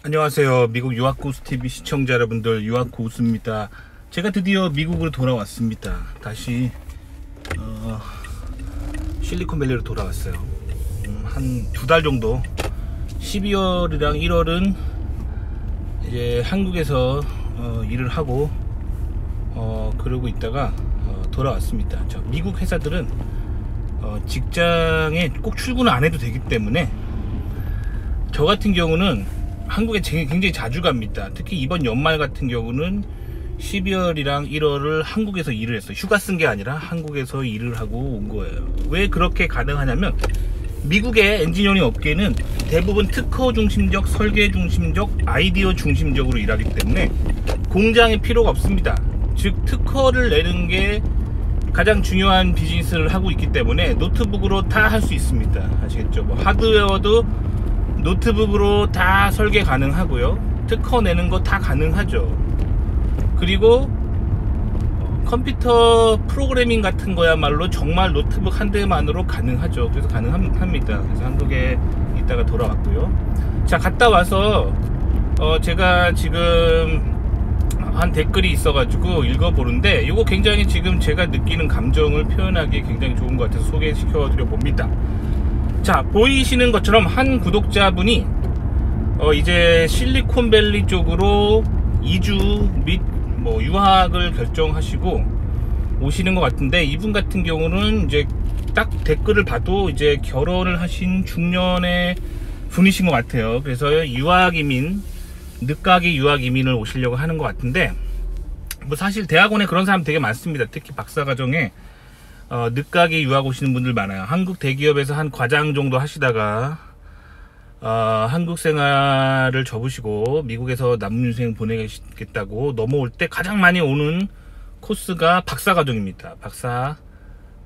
안녕하세요. 미국 유학고수TV 시청자 여러분들, 유학고수입니다. 제가 드디어 미국으로 돌아왔습니다. 다시 실리콘밸리로 돌아왔어요. 한 2달 정도, 12월이랑 1월은 이제 한국에서 일을 하고 그러고 있다가 돌아왔습니다. 미국 회사들은 직장에 꼭 출근을 안 해도 되기 때문에 저 같은 경우는 한국에 굉장히 자주 갑니다. 특히 이번 연말 같은 경우는 12월이랑 1월을 한국에서 일을 했어요. 휴가 쓴 게 아니라 한국에서 일을 하고 온 거예요. 왜 그렇게 가능하냐면 미국의 엔지니어링 업계는 대부분 특허 중심적, 설계 중심적, 아이디어 중심적으로 일하기 때문에 공장이 필요가 없습니다. 즉 특허를 내는 게 가장 중요한 비즈니스를 하고 있기 때문에 노트북으로 다 할 수 있습니다. 아시겠죠? 하드웨어도 노트북으로 다 설계 가능하고요. 특허 내는 거 다 가능하죠. 그리고 컴퓨터 프로그래밍 같은 거야말로 정말 노트북 한 대만으로 가능하죠. 그래서 가능합니다. 그래서 한국에 있다가 돌아왔고요. 자, 갔다 와서 제가 지금 한 댓글이 있어가지고 읽어보는데 이거 굉장히 지금 제가 느끼는 감정을 표현하기에 굉장히 좋은 것 같아서 소개시켜 드려 봅니다. 자, 보이시는 것처럼 한 구독자분이 이제 실리콘밸리 쪽으로 이주 및 유학을 결정하시고 오시는 것 같은데, 이분 같은 경우는 이제 딱 댓글을 봐도 이제 결혼을 하신 중년의 분이신 것 같아요. 그래서 유학이민, 늦가기 유학이민을 오시려고 하는 것 같은데, 사실 대학원에 그런 사람 되게 많습니다. 특히 박사과정에 늦가기 유학 오시는 분들 많아요. 한국 대기업에서 한 과장 정도 하시다가 한국 생활을 접으시고 미국에서 남문생 보내겠다고 넘어올 때 가장 많이 오는 코스가 박사과정입니다. 박사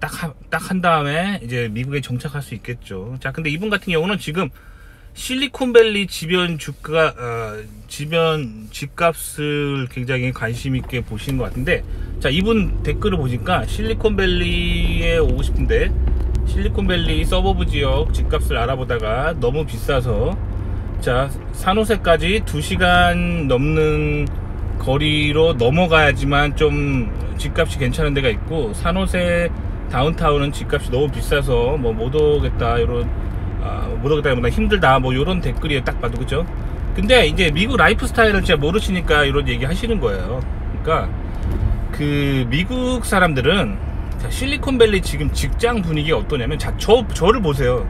딱 한 다음에 이제 미국에 정착할 수 있겠죠. 자, 근데 이분 같은 경우는 지금 실리콘밸리 주변 집값을 굉장히 관심 있게 보시는 것 같은데, 자, 이분 댓글을 보니까 실리콘밸리에 오고 싶은데 실리콘밸리 서버브 지역 집값을 알아보다가 너무 비싸서, 자, 산호세까지 2시간 넘는 거리로 넘어가야지만 좀 집값이 괜찮은 데가 있고, 산호세 다운타운은 집값이 너무 비싸서 못 오겠다, 못 오겠다기보다 힘들다, 요런 댓글이에요. 딱 봐도. 그죠? 근데 이제 미국 라이프 스타일을 진짜 모르시니까 이런 얘기 하시는 거예요. 그러니까 그 미국 사람들은, 자, 실리콘밸리 지금 직장 분위기가 어떠냐면, 자, 저를 보세요.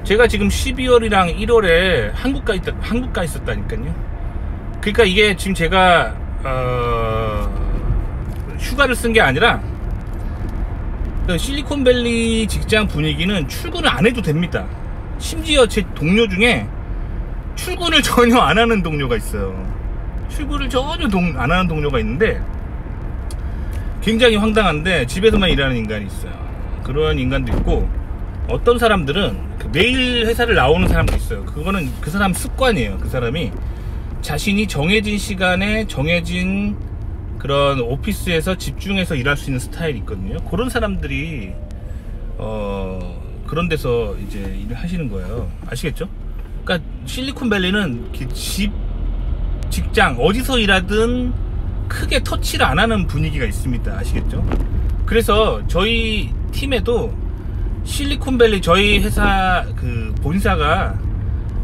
제가 지금 12월이랑 1월에 한국 가 있었다니까요. 그러니까 이게 지금 제가 휴가를 쓴 게 아니라 실리콘밸리 직장 분위기는 출근을 안 해도 됩니다. 심지어 제 동료 중에 출근을 전혀 안 하는 동료가 있어요. 출근을 전혀 안 하는 동료가 있는데 굉장히 황당한데, 집에서만 일하는 인간이 있어요. 그런 인간도 있고, 어떤 사람들은 매일 회사를 나오는 사람도 있어요. 그거는 그 사람 습관이에요. 그 사람이 자신이 정해진 시간에 정해진 그런 오피스에서 집중해서 일할 수 있는 스타일이 있거든요. 그런 사람들이 그런 데서 이제 일을 하시는 거예요. 아시겠죠? 그러니까 실리콘밸리는 직장 어디서 일하든 크게 터치를 안 하는 분위기가 있습니다. 아시겠죠? 그래서 저희 팀에도 실리콘밸리, 저희 회사 그 본사가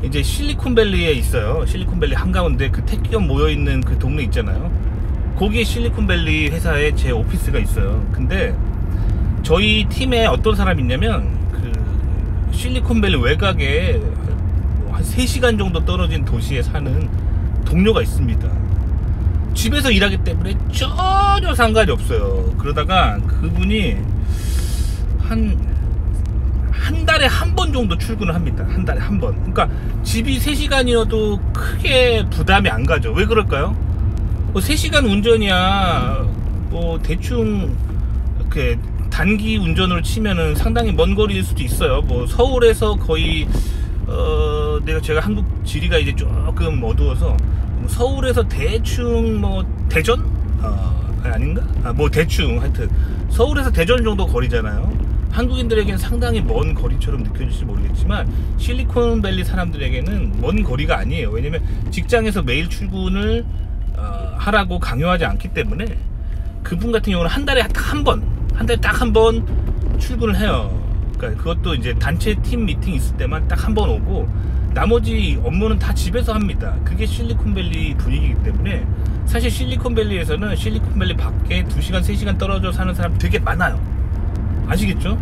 이제 실리콘밸리에 있어요. 실리콘밸리 한가운데 그 택기업 모여있는 그 동네 있잖아요. 거기에 실리콘밸리 회사에 제 오피스가 있어요. 근데 저희 팀에 어떤 사람이 있냐면, 그 실리콘밸리 외곽에 한 3시간 정도 떨어진 도시에 사는 동료가 있습니다. 집에서 일하기 때문에 전혀 상관이 없어요. 그러다가 그분이 한 달에 한 번 정도 출근을 합니다. 한 달에 한 번. 그러니까 집이 3시간이어도 크게 부담이 안 가죠. 왜 그럴까요? 3시간 운전이야, 대충 이렇게 단기 운전으로 치면은 상당히 먼 거리일 수도 있어요. 서울에서 거의 제가 한국 지리가 이제 조금 어두워서 서울에서 대충 대전? 아닌가? 대충 하여튼 서울에서 대전 정도 거리잖아요. 한국인들에게는 상당히 먼 거리처럼 느껴질지 모르겠지만 실리콘밸리 사람들에게는 먼 거리가 아니에요. 왜냐면 직장에서 매일 출근을 하라고 강요하지 않기 때문에 그분 같은 경우는 한 달에 딱 한 번 출근을 해요. 그러니까 그것도 이제 단체 팀 미팅 있을 때만 딱 한 번 오고 나머지 업무는 다 집에서 합니다. 그게 실리콘밸리 분위기이기 때문에 사실 실리콘밸리에서는 실리콘밸리 밖에 2시간 3시간 떨어져 사는 사람 되게 많아요. 아시겠죠?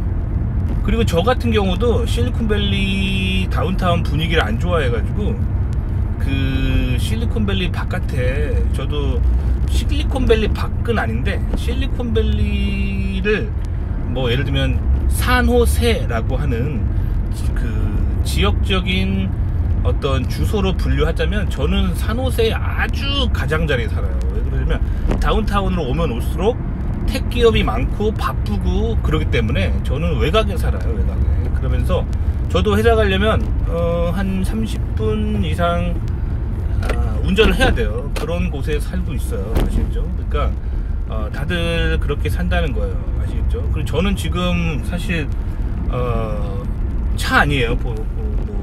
그리고 저 같은 경우도 실리콘밸리 다운타운 분위기를 안 좋아해가지고 그 실리콘밸리 바깥에 저도 실리콘밸리 밖은 아닌데 실리콘밸리를 뭐 예를 들면 산호세라고 하는 그 지역적인 어떤 주소로 분류하자면 저는 산호세에 아주 가장자리에 살아요. 왜 그러냐면 다운타운으로 오면 올수록 택 기업이 많고 바쁘고 그러기 때문에 저는 외곽에 살아요. 외곽에. 그러면서 저도 회사 가려면 한 30분 이상 운전을 해야 돼요. 그런 곳에 살고 있어요. 아시겠죠? 그러니까 다들 그렇게 산다는 거예요. 아시겠죠? 그리고 저는 지금 사실 차 아니에요.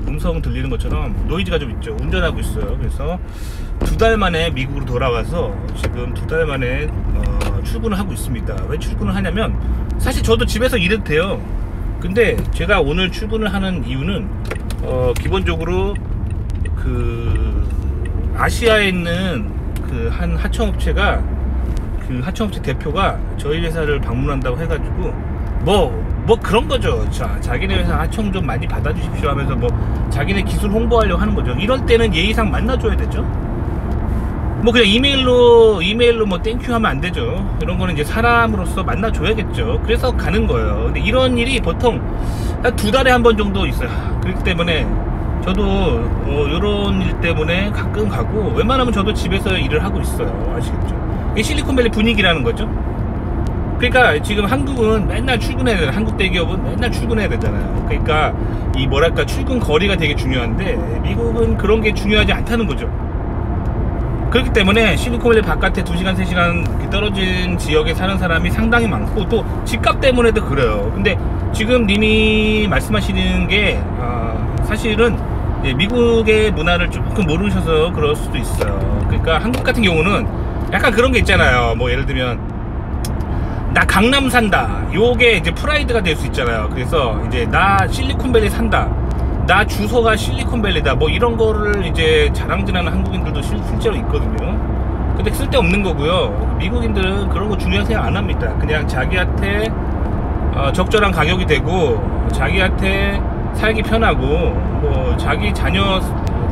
음성 들리는 것처럼 노이즈가 좀 있죠. 운전하고 있어요. 그래서 2달 만에 미국으로 돌아와서 지금 2달 만에 출근을 하고 있습니다. 왜 출근을 하냐면 사실 저도 집에서 일해도 돼요. 근데 제가 오늘 출근을 하는 이유는 기본적으로 그 아시아에 있는 그 한 하청업체가 그 하청업체 대표가 저희 회사를 방문한다고 해가지고 뭐 그런 거죠. 자, 자기네 회사 하청 좀 많이 받아주십시오 하면서 뭐 자기네 기술 홍보하려고 하는 거죠. 이럴 때는 예의상 만나줘야 되죠. 뭐 그냥 이메일로 뭐 땡큐 하면 안 되죠. 이런 거는 이제 사람으로서 만나줘야겠죠. 그래서 가는 거예요. 근데 이런 일이 보통 한 2달에 한 번 정도 있어요. 그렇기 때문에 저도 이런 일 때문에 가끔 가고 웬만하면 저도 집에서 일을 하고 있어요. 아시겠죠? 이게 실리콘밸리 분위기라는 거죠. 그러니까 지금 한국은 맨날 출근해야 되잖아요. 한국 대기업은 맨날 출근해야 되잖아요. 그러니까 이 뭐랄까 출근 거리가 되게 중요한데 미국은 그런 게 중요하지 않다는 거죠. 그렇기 때문에 실리콘밸리 바깥에 2시간 3시간 떨어진 지역에 사는 사람이 상당히 많고 또 집값 때문에도 그래요. 근데 지금 님이 말씀하시는 게 사실은 미국의 문화를 조금 모르셔서 그럴 수도 있어요. 그러니까 한국 같은 경우는 약간 그런 게 있잖아요. 뭐 예를 들면 나 강남 산다. 요게 이제 프라이드가 될 수 있잖아요. 그래서 이제 나 실리콘밸리 산다. 나 주소가 실리콘밸리다. 뭐 이런 거를 이제 자랑질하는 한국인들도 실제로 있거든요. 근데 쓸데없는 거고요. 미국인들은 그런 거 중요하게 생각 안 합니다. 그냥 자기한테 적절한 가격이 되고 자기한테 살기 편하고 뭐 자기 자녀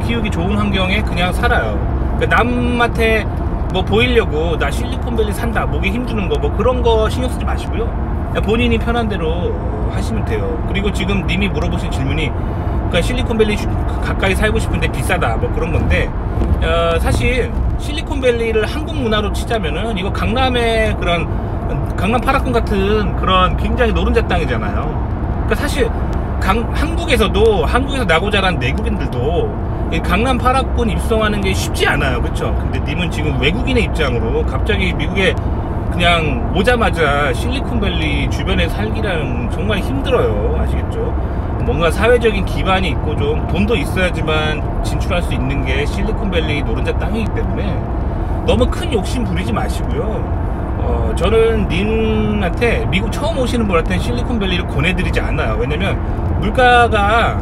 키우기 좋은 환경에 그냥 살아요. 그러니까 남한테 뭐 보이려고 나 실리콘밸리 산다 목에 힘주는 거 뭐 그런 거 신경 쓰지 마시고요. 본인이 편한 대로 하시면 돼요. 그리고 지금 님이 물어보신 질문이 그러니까 실리콘밸리 가까이 살고 싶은데 비싸다 뭐 그런 건데 사실 실리콘밸리를 한국 문화로 치자면은 이거 강남의 그런 강남 파라군 같은 그런 굉장히 노른자 땅이잖아요. 그러니까 사실 한국에서 나고 자란 내국인들도 강남 파라군 입성하는 게 쉽지 않아요. 그쵸? 근데 님은 지금 외국인의 입장으로 갑자기 미국에 그냥 오자마자 실리콘밸리 주변에 살기랑 정말 힘들어요. 아시겠죠? 뭔가 사회적인 기반이 있고 좀 돈도 있어야지만 진출할 수 있는 게 실리콘밸리 노른자 땅이기 때문에 너무 큰 욕심 부리지 마시고요. 저는 님한테 미국 처음 오시는 분한테 실리콘밸리를 권해드리지 않아요. 왜냐면 물가가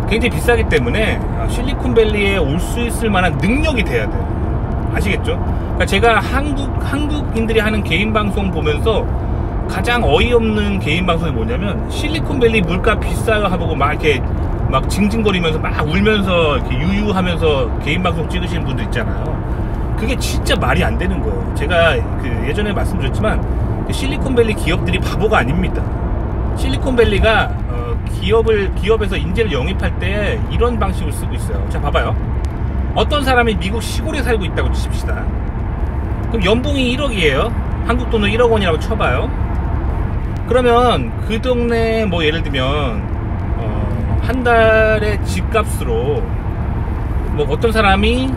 굉장히 비싸기 때문에 실리콘밸리에 올 수 있을 만한 능력이 돼야 돼요. 아시겠죠? 그러니까 제가 한국인들이 하는 개인 방송 보면서 가장 어이없는 개인 방송이 뭐냐면 실리콘밸리 물가 비싸요 하고 막 이렇게 막 징징거리면서 막 울면서 이렇게 유유하면서 개인 방송 찍으시는 분들 있잖아요. 그게 진짜 말이 안 되는 거예요. 제가 그 예전에 말씀드렸지만 실리콘밸리 기업들이 바보가 아닙니다. 실리콘밸리가 기업에서 인재를 영입할 때 이런 방식을 쓰고 있어요. 자, 봐봐요. 어떤 사람이 미국 시골에 살고 있다고 칩시다. 그럼 연봉이 1억이에요. 한국 돈은 1억 원이라고 쳐봐요. 그러면 그 동네 뭐 예를 들면 한 달에 집값으로 뭐 어떤 사람이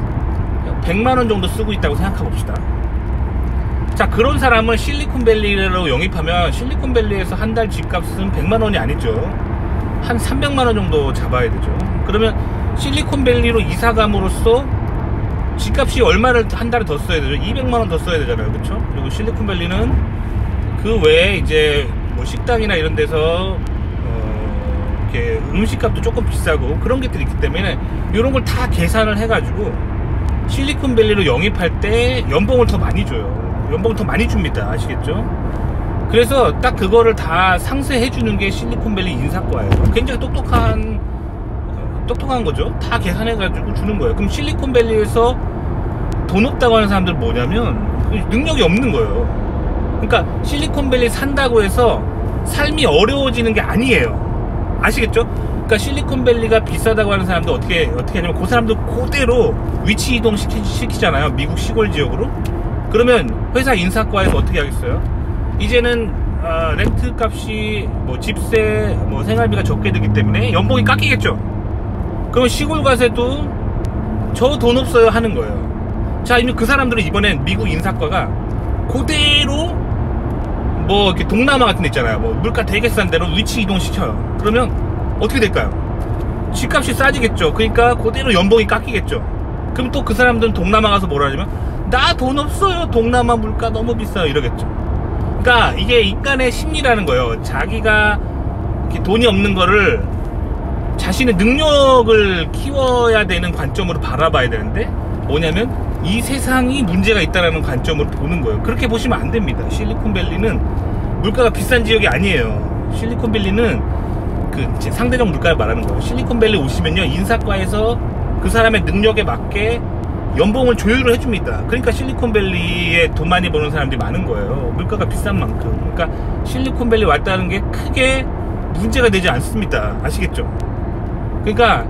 100만 원 정도 쓰고 있다고 생각해 봅시다. 자, 그런 사람을 실리콘밸리로 영입하면 실리콘밸리에서 한 달 집값은 100만원이 아니죠. 한 300만원 정도 잡아야 되죠. 그러면 실리콘밸리로 이사감으로써 집값이 얼마를 한 달에 더 써야 되죠? 200만원 더 써야 되잖아요. 그쵸? 그리고 실리콘밸리는 그 외에 이제 뭐 식당이나 이런 데서 이렇게 음식값도 조금 비싸고 그런 것들이 있기 때문에 이런 걸 다 계산을 해가지고 실리콘밸리로 영입할 때 연봉을 더 많이 줘요. 연봉을 더 많이 줍니다. 아시겠죠? 그래서 딱 그거를 다 상세해 주는 게 실리콘밸리 인사과예요. 굉장히 똑똑한 거죠. 다 계산해 가지고 주는 거예요. 그럼 실리콘밸리에서 돈 없다고 하는 사람들은 뭐냐면 능력이 없는 거예요. 그러니까 실리콘밸리 산다고 해서 삶이 어려워지는 게 아니에요. 아시겠죠? 그러니까 실리콘밸리가 비싸다고 하는 사람들 어떻게 하냐면 그 사람들 그대로 위치 이동 시키잖아요. 미국 시골 지역으로. 그러면 회사 인사과에서 어떻게 하겠어요? 이제는 렌트 값이 뭐 집세 뭐 생활비가 적게 들기 때문에 연봉이 깎이겠죠. 그럼 시골 가서도 저 돈 없어요 하는 거예요. 자, 이미 그 사람들은 이번엔 미국 인사과가 그대로 뭐 이렇게 동남아 같은 데 있잖아요. 뭐 물가 되게 싼 데로 위치 이동 시켜요. 그러면 어떻게 될까요? 집값이 싸지겠죠. 그러니까 그대로 연봉이 깎이겠죠. 그럼 또 그 사람들은 동남아 가서 뭐라 하냐면 나 돈 없어요. 동남아 물가 너무 비싸요. 이러겠죠. 그러니까 이게 인간의 심리라는 거예요. 자기가 이렇게 돈이 없는 거를 자신의 능력을 키워야 되는 관점으로 바라봐야 되는데 뭐냐면 이 세상이 문제가 있다는 관점으로 보는 거예요. 그렇게 보시면 안 됩니다. 실리콘밸리는 물가가 비싼 지역이 아니에요. 실리콘밸리는 그 상대적 물가를 말하는 거예요. 실리콘밸리 오시면요, 인사과에서 그 사람의 능력에 맞게 연봉을 조율을 해줍니다. 그러니까 실리콘밸리에 돈 많이 버는 사람들이 많은 거예요. 물가가 비싼 만큼. 그러니까 실리콘밸리 왔다는 게 크게 문제가 되지 않습니다. 아시겠죠? 그러니까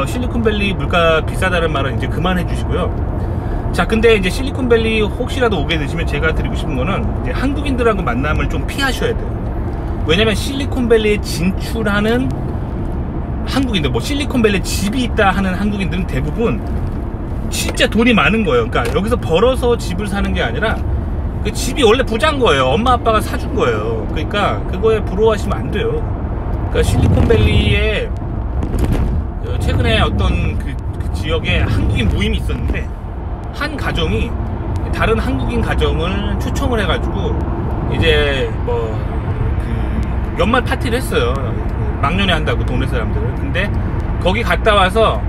실리콘밸리 물가 비싸다는 말은 이제 그만해 주시고요. 자, 근데 이제 실리콘밸리 혹시라도 오게 되시면 제가 드리고 싶은 거는 이제 한국인들하고 만남을 좀 피하셔야 돼요. 왜냐면 실리콘밸리에 진출하는 한국인들, 뭐 실리콘밸리에 집이 있다 하는 한국인들은 대부분 진짜 돈이 많은 거예요. 그러니까 여기서 벌어서 집을 사는 게 아니라 그 집이 원래 부자인 거예요. 엄마 아빠가 사준 거예요. 그러니까 그거에 부러워하시면 안 돼요. 그러니까 실리콘밸리에 최근에 어떤 그 지역에 한국인 모임이 있었는데 한 가정이 다른 한국인 가정을 초청을 해가지고 이제 뭐 그 연말 파티를 했어요. 막년에 한다고 동네 사람들은. 근데 거기 갔다 와서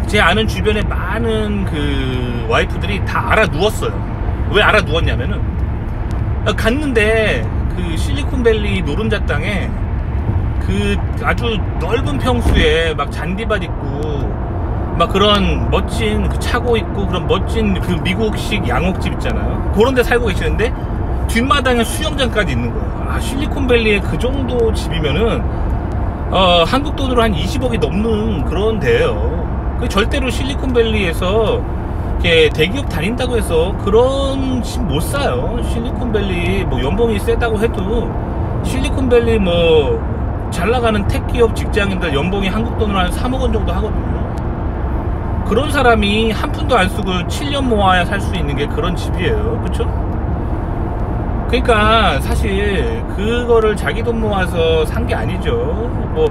제 아는 주변에 많은 그 와이프들이 다 알아 누웠어요. 왜 알아 누웠냐면은 갔는데 그 실리콘밸리 노른자 땅에 그 아주 넓은 평수에 막 잔디밭 있고 막 그런 멋진 그 차고 있고 그런 멋진 그 미국식 양옥집 있잖아요. 그런 데 살고 계시는데 뒷마당에 수영장까지 있는 거예요. 아, 실리콘밸리에 그 정도 집이면은 한국 돈으로 한 20억이 넘는 그런 데예요. 그 절대로 실리콘밸리에서 이렇게 대기업 다닌다고 해서 그런 집 못 사요. 실리콘밸리 뭐 연봉이 세다고 해도 실리콘밸리 뭐 잘 나가는 택기업 직장인들 연봉이 한국 돈으로 한 3억 원 정도 하거든요. 그런 사람이 한 푼도 안 쓰고 7년 모아야 살 수 있는 게 그런 집이에요. 그쵸? 그러니까 사실 그거를 자기 돈 모아서 산 게 아니죠. 뭐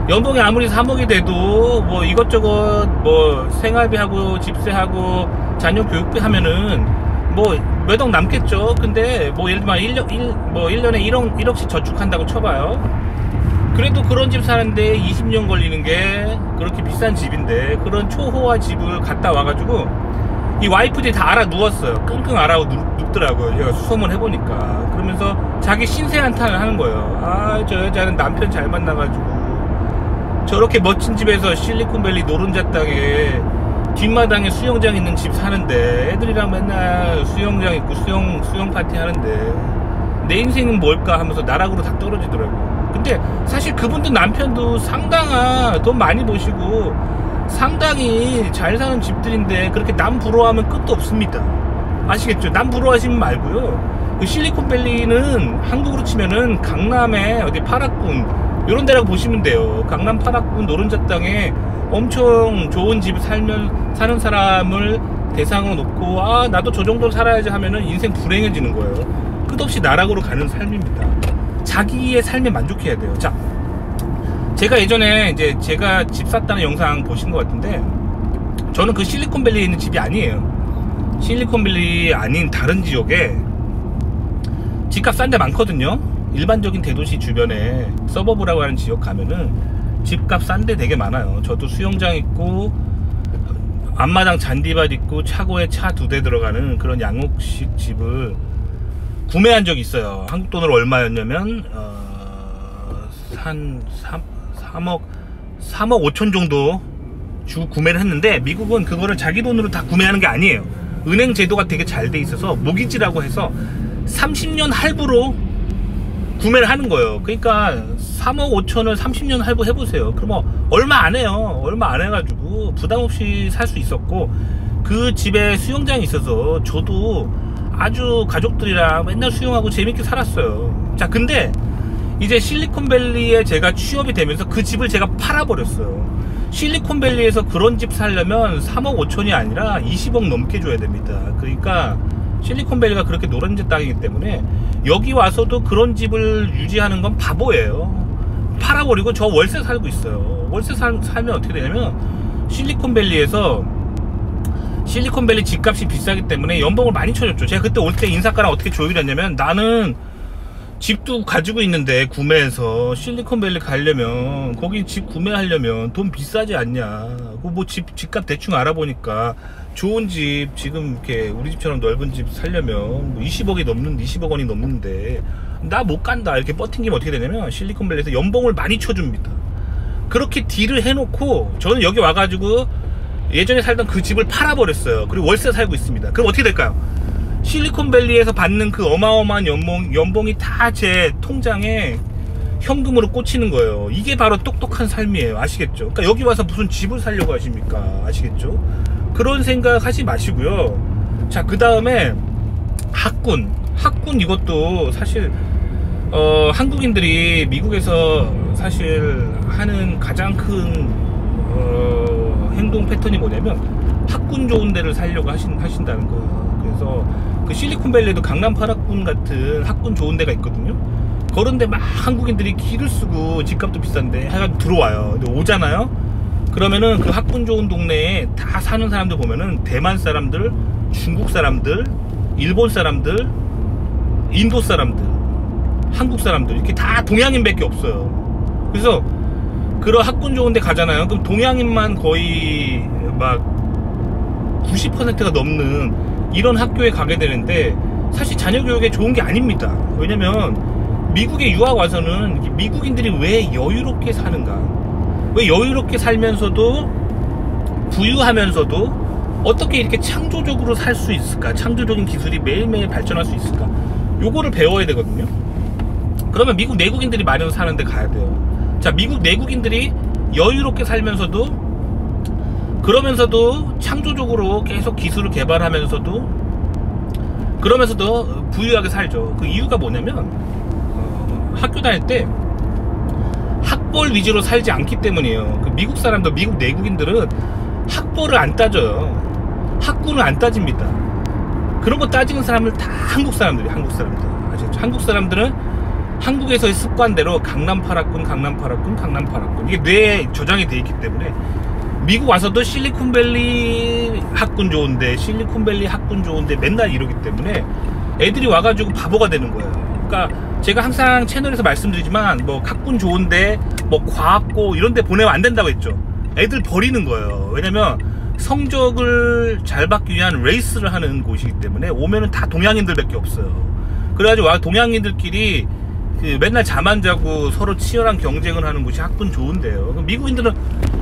연봉이 아무리 3억이 돼도 뭐 이것저것 뭐 생활비하고 집세하고 자녀 교육비 하면은 뭐 몇 억 남겠죠. 근데 뭐 예를 들면 1년에 1억씩 저축한다고 쳐봐요. 그래도 그런 집 사는데 20년 걸리는 게 그렇게 비싼 집인데 그런 초호화 집을 갔다 와가지고 이 와이프들이 다 알아 누웠어요. 끙끙 알아 눕더라고요. 제가 수소문 해보니까. 그러면서 자기 신세한탄을 하는 거예요. 아, 저 여자는 남편 잘 만나가지고 저렇게 멋진 집에서 실리콘밸리 노른자 땅에 뒷마당에 수영장 있는 집 사는데 애들이랑 맨날 수영장 있고 수영 파티 하는데 내 인생은 뭘까 하면서 나락으로 다 떨어지더라고요. 근데 사실 그분들 남편도 상당한 돈 많이 버시고 상당히 잘 사는 집들인데 그렇게 남 부러워하면 끝도 없습니다. 아시겠죠? 남 부러워하시면 말고요. 그 실리콘밸리는 한국으로 치면은 강남에 어디 파락군 이런 데라고 보시면 돼요. 강남 파락군 노른자 땅에 엄청 좋은 집 사는 사람을 대상을 놓고 아 나도 저 정도로 살아야지 하면은 인생 불행해지는 거예요. 끝없이 나락으로 가는 삶입니다. 자기의 삶에 만족해야 돼요. 자, 제가 예전에 이제 제가 집 샀다는 영상 보신 것 같은데, 저는 그 실리콘밸리에 있는 집이 아니에요. 실리콘밸리 아닌 다른 지역에 집값 싼 데 많거든요. 일반적인 대도시 주변에 서버브라고 하는 지역 가면은 집값 싼 데 되게 많아요. 저도 수영장 있고 앞마당 잔디밭 있고 차고에 차 2대 들어가는 그런 양옥식 집을 구매한 적이 있어요. 한국 돈으로 얼마였냐면 한 3억 5천 정도 주고 구매를 했는데, 미국은 그거를 자기 돈으로 다 구매하는 게 아니에요. 은행 제도가 되게 잘 돼 있어서 모기지라고 해서 30년 할부로 구매를 하는 거예요. 그러니까 3억 5천을 30년 할부 해보세요. 그럼 얼마 안 해요. 얼마 안 해가지고 부담 없이 살 수 있었고, 그 집에 수영장이 있어서 저도 아주 가족들이랑 맨날 수영하고 재밌게 살았어요. 자, 근데 이제 실리콘밸리에 제가 취업이 되면서 그 집을 제가 팔아버렸어요. 실리콘밸리에서 그런 집 살려면 3억 5천이 아니라 20억 넘게 줘야 됩니다. 그러니까 실리콘밸리가 그렇게 노란짓 땅이기 때문에 여기 와서도 그런 집을 유지하는 건 바보예요. 팔아버리고 저 월세 살고 있어요. 월세 살면 어떻게 되냐면, 실리콘밸리 집값이 비싸기 때문에 연봉을 많이 쳐줬죠. 제가 그때 올 때 인사가랑 어떻게 조율을 했냐면, 나는 집도 가지고 있는데 구매해서 실리콘밸리 가려면, 거기 집 구매하려면 돈 비싸지 않냐. 뭐 집값 대충 알아보니까 좋은 집, 지금 이렇게 우리 집처럼 넓은 집 살려면 뭐 20억 원이 넘는데 나 못 간다 이렇게 버팅기면 어떻게 되냐면, 실리콘밸리에서 연봉을 많이 쳐줍니다. 그렇게 딜을 해놓고 저는 여기 와가지고 예전에 살던 그 집을 팔아버렸어요. 그리고 월세 살고 있습니다. 그럼 어떻게 될까요? 실리콘밸리에서 받는 그 어마어마한 연봉이 다 제 통장에 현금으로 꽂히는 거예요. 이게 바로 똑똑한 삶이에요. 아시겠죠? 그러니까 여기 와서 무슨 집을 살려고 하십니까? 아시겠죠? 그런 생각 하지 마시고요. 자, 그 다음에 학군 이것도 사실 한국인들이 미국에서 사실 하는 가장 큰 행동 패턴이 뭐냐면, 학군 좋은 데를 살려고 하신다는 거예요. 그래서 그 실리콘밸리에도 강남 8학군 같은 학군 좋은 데가 있거든요. 그런데 막 한국인들이 기를 쓰고 집값도 비싼데 해가지고 들어와요. 근데 오잖아요. 그러면은 그 학군 좋은 동네에 다 사는 사람들 보면은 대만 사람들, 중국 사람들, 일본 사람들, 인도 사람들, 한국 사람들, 이렇게 다 동양인밖에 없어요. 그래서 그런 학군 좋은 데 가잖아요. 그럼 동양인만 거의 막 90%가 넘는 이런 학교에 가게 되는데, 사실 자녀 교육에 좋은 게 아닙니다. 왜냐면 미국에 유학 와서는 미국인들이 왜 여유롭게 사는가, 왜 여유롭게 살면서도 부유하면서도 어떻게 이렇게 창조적으로 살 수 있을까, 창조적인 기술이 매일매일 발전할 수 있을까, 요거를 배워야 되거든요. 그러면 미국 내국인들이 마련 사는 데 가야 돼요. 자, 미국 내국인들이 여유롭게 살면서도, 그러면서도 창조적으로 계속 기술을 개발하면서도, 그러면서도 부유하게 살죠. 그 이유가 뭐냐면 학교 다닐 때 학벌 위주로 살지 않기 때문이에요. 그 미국 사람들, 미국 내국인들은 학벌을 안 따져요. 학군을 안 따집니다. 그런 거 따지는 사람들 다 한국 사람들. 아시겠죠? 한국 사람들은 한국에서의 습관대로 강남 8학군 이게 뇌에 저장이 돼 있기 때문에 미국 와서도 실리콘밸리 학군 좋은데 맨날 이러기 때문에 애들이 와가지고 바보가 되는 거예요. 그러니까 제가 항상 채널에서 말씀드리지만, 뭐 학군 좋은데 뭐 과학고 이런 데 보내면 안 된다고 했죠. 애들 버리는 거예요. 왜냐면 성적을 잘 받기 위한 레이스를 하는 곳이기 때문에 오면은 다 동양인들밖에 없어요. 그래가지고 동양인들끼리 그 맨날 잠 안 자고 서로 치열한 경쟁을 하는 곳이 학군 좋은데요. 미국인들은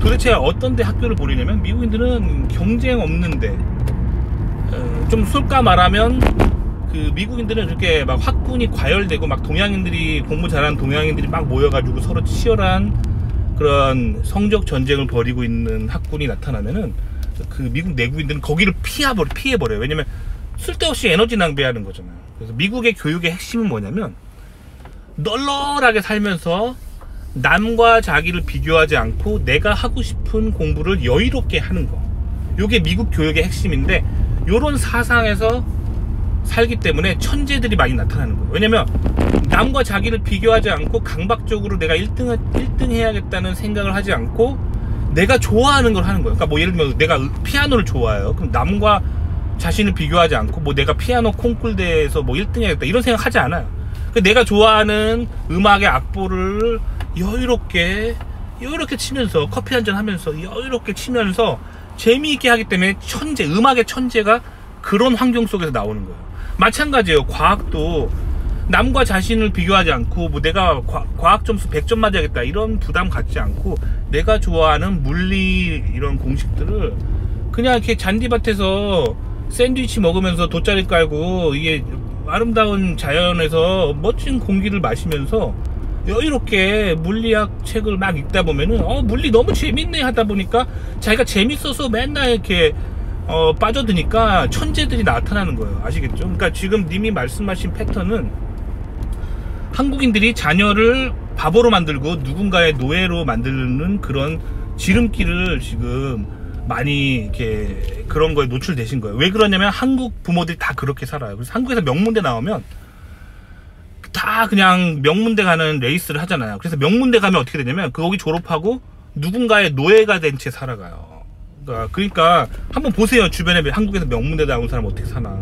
도대체 어떤 데 학교를 보내냐면, 미국인들은 경쟁 없는데, 좀 솔까 말하면 그 미국인들은 이렇게 막 학군이 과열되고 막 동양인들이, 공부 잘하는 동양인들이 막 모여가지고 서로 치열한 그런 성적 전쟁을 벌이고 있는 학군이 나타나면은 그 미국 내국인들은 거기를 피해버려요. 왜냐면 쓸데없이 에너지 낭비하는 거잖아요. 그래서 미국의 교육의 핵심은 뭐냐면, 널널하게 살면서 남과 자기를 비교하지 않고 내가 하고 싶은 공부를 여유롭게 하는 거. 요게 미국 교육의 핵심인데, 요런 사상에서 살기 때문에 천재들이 많이 나타나는 거예요. 왜냐면 남과 자기를 비교하지 않고 강박적으로 내가 1등 해야겠다는 생각을 하지 않고 내가 좋아하는 걸 하는 거예요. 그러니까 뭐 예를 들면 내가 피아노를 좋아해요. 그럼 남과 자신을 비교하지 않고 뭐 내가 피아노 콩쿨 대회에서 뭐 1등 해야겠다 이런 생각 하지 않아요. 내가 좋아하는 음악의 악보를 여유롭게 치면서 커피 한잔 하면서 여유롭게 치면서 재미있게 하기 때문에 음악의 천재가 그런 환경 속에서 나오는 거예요. 마찬가지예요. 과학도 남과 자신을 비교하지 않고 뭐 내가 과학 점수 100점 맞아야겠다 이런 부담 갖지 않고 내가 좋아하는 물리 이런 공식들을 그냥 이렇게 잔디밭에서 샌드위치 먹으면서 돗자리 깔고 이게 아름다운 자연에서 멋진 공기를 마시면서 여유롭게 물리학 책을 막 읽다 보면은 물리 너무 재밌네 하다 보니까 자기가 재밌어서 맨날 이렇게 빠져드니까 천재들이 나타나는 거예요. 아시겠죠? 그러니까 지금 님이 말씀하신 패턴은 한국인들이 자녀를 바보로 만들고 누군가의 노예로 만드는 그런 지름길을 지금 많이 이렇게 그런 거에 노출되신 거예요. 왜 그러냐면 한국 부모들이 다 그렇게 살아요. 그래서 한국에서 명문대 나오면 다 그냥 명문대 가는 레이스를 하잖아요. 그래서 명문대 가면 어떻게 되냐면 거기 졸업하고 누군가의 노예가 된 채 살아가요. 그러니까 한번 보세요. 주변에 한국에서 명문대 나온 사람 어떻게 사나.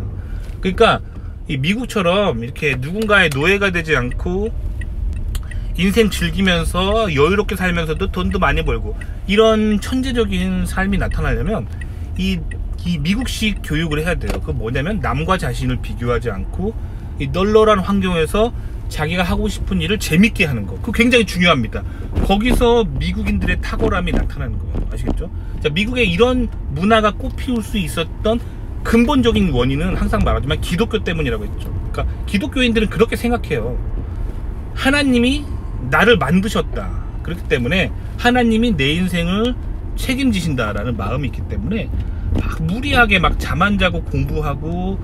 그러니까 이 미국처럼 이렇게 누군가의 노예가 되지 않고 인생 즐기면서 여유롭게 살면서도 돈도 많이 벌고 이런 천재적인 삶이 나타나려면 이 미국식 교육을 해야 돼요. 그거 뭐냐면 남과 자신을 비교하지 않고 이 널널한 환경에서 자기가 하고 싶은 일을 재밌게 하는 거. 그거 굉장히 중요합니다. 거기서 미국인들의 탁월함이 나타나는 거예요. 아시겠죠? 자, 미국의 이런 문화가 꽃피울 수 있었던 근본적인 원인은 항상 말하지만 기독교 때문이라고 했죠. 그러니까 기독교인들은 그렇게 생각해요. 하나님이 나를 만드셨다. 그렇기 때문에 하나님이 내 인생을 책임지신다라는 마음이 있기 때문에 막 무리하게 막 잠 안 자고 공부하고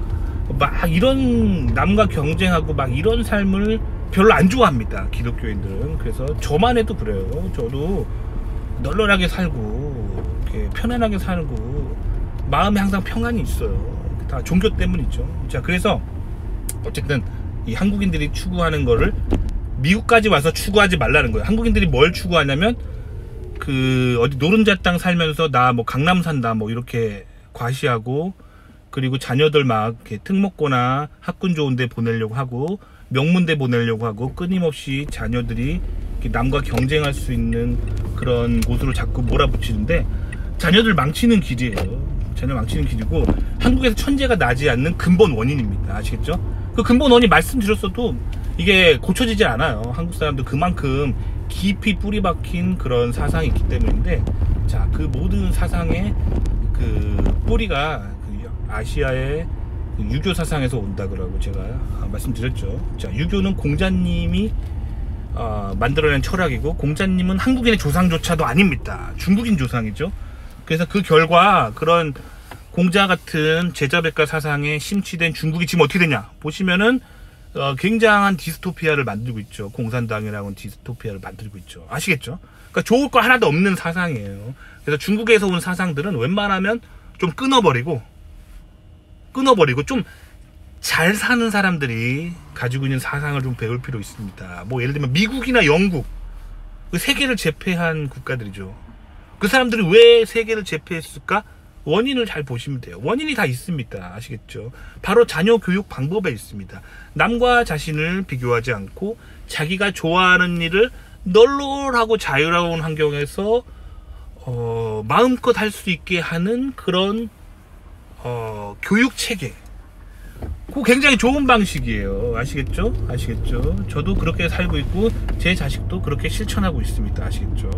막 이런 남과 경쟁하고 막 이런 삶을 별로 안 좋아합니다. 기독교인들은. 그래서 저만 해도 그래요. 저도 널널하게 살고 이렇게 편안하게 살고 마음에 항상 평안이 있어요. 다 종교 때문이죠. 자, 그래서 어쨌든 이 한국인들이 추구하는 거를 미국까지 와서 추구하지 말라는 거예요. 한국인들이 뭘 추구하냐면 어디 노른자 땅 살면서 나 뭐 강남 산다 뭐 이렇게 과시하고, 그리고 자녀들 막 이렇게 특목고나 학군 좋은 데 보내려고 하고 명문대 보내려고 하고 끊임없이 자녀들이 남과 경쟁할 수 있는 그런 곳으로 자꾸 몰아붙이는데 자녀들 망치는 길이에요. 자녀 망치는 길이고 한국에서 천재가 나지 않는 근본 원인입니다. 아시겠죠? 그 근본 원인 말씀드렸어도 이게 고쳐지지 않아요. 한국 사람도 그만큼 깊이 뿌리 박힌 그런 사상이 있기 때문인데, 자, 그 모든 사상의 그 뿌리가 그 아시아의 유교 사상에서 온다 그러고 제가 말씀드렸죠. 자, 유교는 공자님이 만들어낸 철학이고 공자님은 한국인의 조상조차도 아닙니다. 중국인 조상이죠. 그래서 그 결과 그런 공자 같은 제자백가 사상에 심취된 중국이 지금 어떻게 되냐 보시면은 굉장한 디스토피아를 만들고 있죠. 공산당이라는 디스토피아를 만들고 있죠. 아시겠죠? 그러니까 좋을 거 하나도 없는 사상이에요. 그래서 중국에서 온 사상들은 웬만하면 좀 끊어버리고 좀 잘 사는 사람들이 가지고 있는 사상을 좀 배울 필요 있습니다. 뭐 예를 들면 미국이나 영국, 그 세계를 제패한 국가들이죠. 그 사람들이 왜 세계를 제패했을까? 원인을 잘 보시면 돼요. 원인이 다 있습니다. 아시겠죠? 바로 자녀 교육 방법에 있습니다. 남과 자신을 비교하지 않고 자기가 좋아하는 일을 널널하고 자유로운 환경에서 마음껏 할 수 있게 하는 그런 교육 체계. 그거 굉장히 좋은 방식이에요. 아시겠죠? 아시겠죠? 저도 그렇게 살고 있고 제 자식도 그렇게 실천하고 있습니다. 아시겠죠?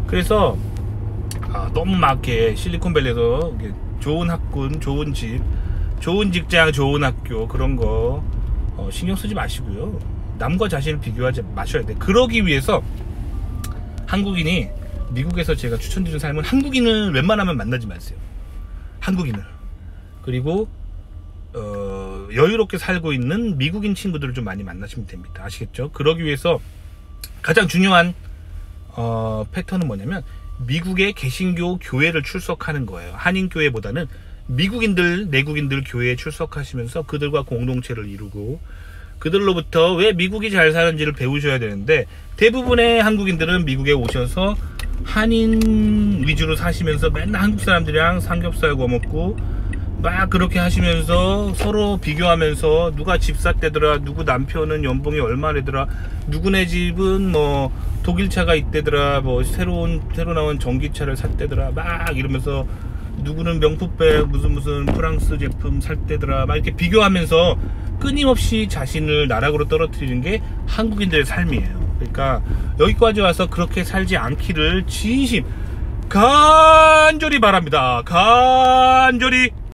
그래서 너무 막 이렇게 실리콘밸리에서 좋은 학군, 좋은 집, 좋은 직장, 좋은 학교 그런 거 신경 쓰지 마시고요. 남과 자신을 비교하지 마셔야 돼. 그러기 위해서 한국인이 미국에서 제가 추천드리는 삶은 한국인을 웬만하면 만나지 마세요. 한국인을. 그리고 여유롭게 살고 있는 미국인 친구들을 좀 많이 만나시면 됩니다. 아시겠죠? 그러기 위해서 가장 중요한 패턴은 뭐냐면 미국의 개신교 교회를 출석하는 거예요. 한인교회보다는 미국인들, 내국인들 교회에 출석하시면서 그들과 공동체를 이루고 그들로부터 왜 미국이 잘 사는지를 배우셔야 되는데, 대부분의 한국인들은 미국에 오셔서 한인 위주로 사시면서 맨날 한국 사람들이랑 삼겹살 구워 먹고 막 그렇게 하시면서 서로 비교하면서 누가 집 샀대더라, 누구 남편은 연봉이 얼마래더라, 누구네 집은 뭐 독일차가 있대더라, 뭐 새로 나온 전기차를 샀대더라, 막 이러면서 누구는 명품백 무슨 프랑스 제품 샀대더라, 막 이렇게 비교하면서 끊임없이 자신을 나락으로 떨어뜨리는 게 한국인들의 삶이에요. 그러니까 여기까지 와서 그렇게 살지 않기를 진심 간절히 바랍니다. 간절히.